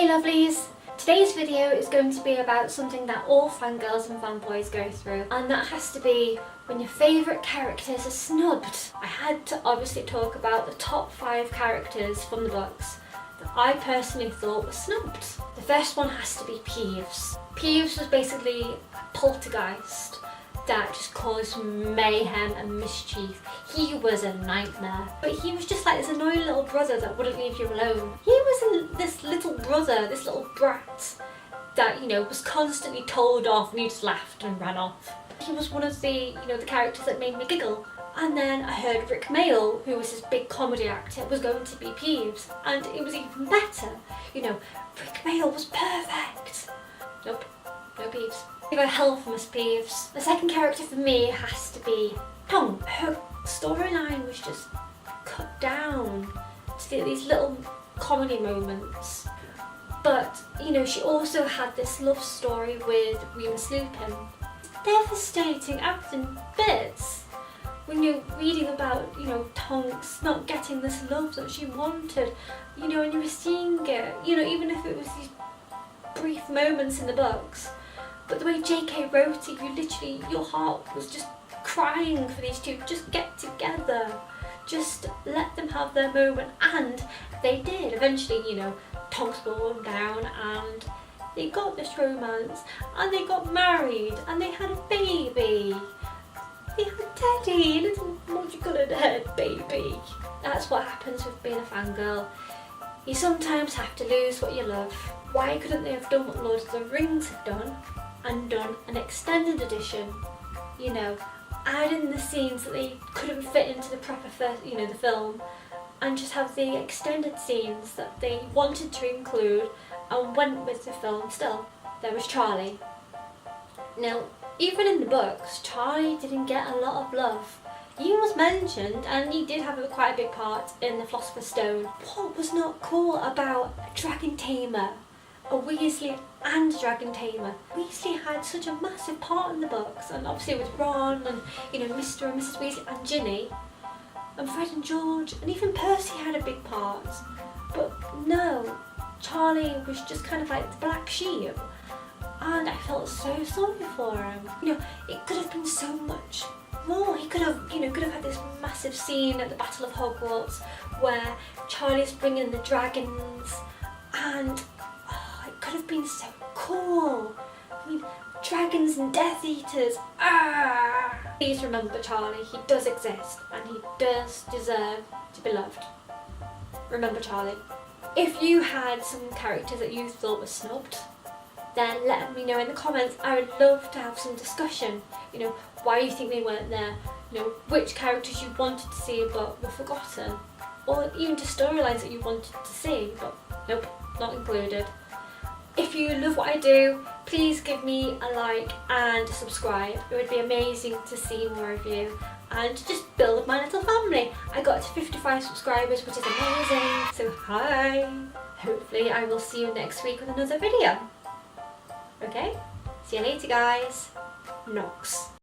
Hey lovelies! Today's video is going to be about something that all fangirls and fanboys go through, and that has to be when your favourite characters are snubbed. I had to obviously talk about the top 5 characters from the books that I personally thought were snubbed. The first one has to be Peeves. Peeves was basically a poltergeist that just caused mayhem and mischief. He was a nightmare. But he was just like this annoying little brother that wouldn't leave you alone. He was this little brother, this little brat that, was constantly told off and he just laughed and ran off. He was one of the, the characters that made me giggle. And then I heard Rick Mayall, who was this big comedy actor, was going to be Peeves. And it was even better. Rick Mayall was perfect. Nope, no Peeves. I got hell from Miss Peeves. The second character for me has to be Tonks. Her storyline was just cut down to these little comedy moments. But, she also had this love story with Remus Lupin. It's devastating out in bits when you're reading about, Tonks not getting this love that she wanted, and you were seeing it, even if it was these brief moments in the books. But the way JK wrote it, your heart was just crying for these two. Just get together. Just let them have their moment. And they did. Eventually, Tonks bore down and they got this romance. And they got married. And they had a baby. They had Teddy, a little multicolored haired baby. That's what happens with being a fangirl. You sometimes have to lose what you love. Why couldn't they have done what Lord of the Rings have done? And done an extended edition, add in the scenes that they couldn't fit into the proper the film, and just have the extended scenes that they wanted to include and went with the film still. There was Charlie. Now, even in the books, Charlie didn't get a lot of love. He was mentioned and he did have quite a big part in the Philosopher's Stone. What was not cool about a dragon tamer? A Weasley and Dragon Tamer. Weasley had such a massive part in the books, and obviously with Ron and Mr. and Mrs. Weasley and Ginny and Fred and George, and even Percy had a big part. But no, Charlie was just kind of like the black sheep, and I felt so sorry for him. It could have been so much more. He could have had this massive scene at the Battle of Hogwarts where Charlie's bringing the dragons, and could have been so cool. Dragons and Death Eaters. Please remember Charlie, he does exist and he does deserve to be loved. Remember Charlie. If you had some characters that you thought were snubbed, then let me know in the comments. I would love to have some discussion. Why you think they weren't there, which characters you wanted to see but were forgotten, or even just storylines that you wanted to see but nope, not included. If you love what I do, please give me a like and subscribe. It would be amazing to see more of you and just build my little family. I got to 55 subscribers, which is amazing. So hi! Hopefully I will see you next week with another video. Okay? See you later guys. Knox.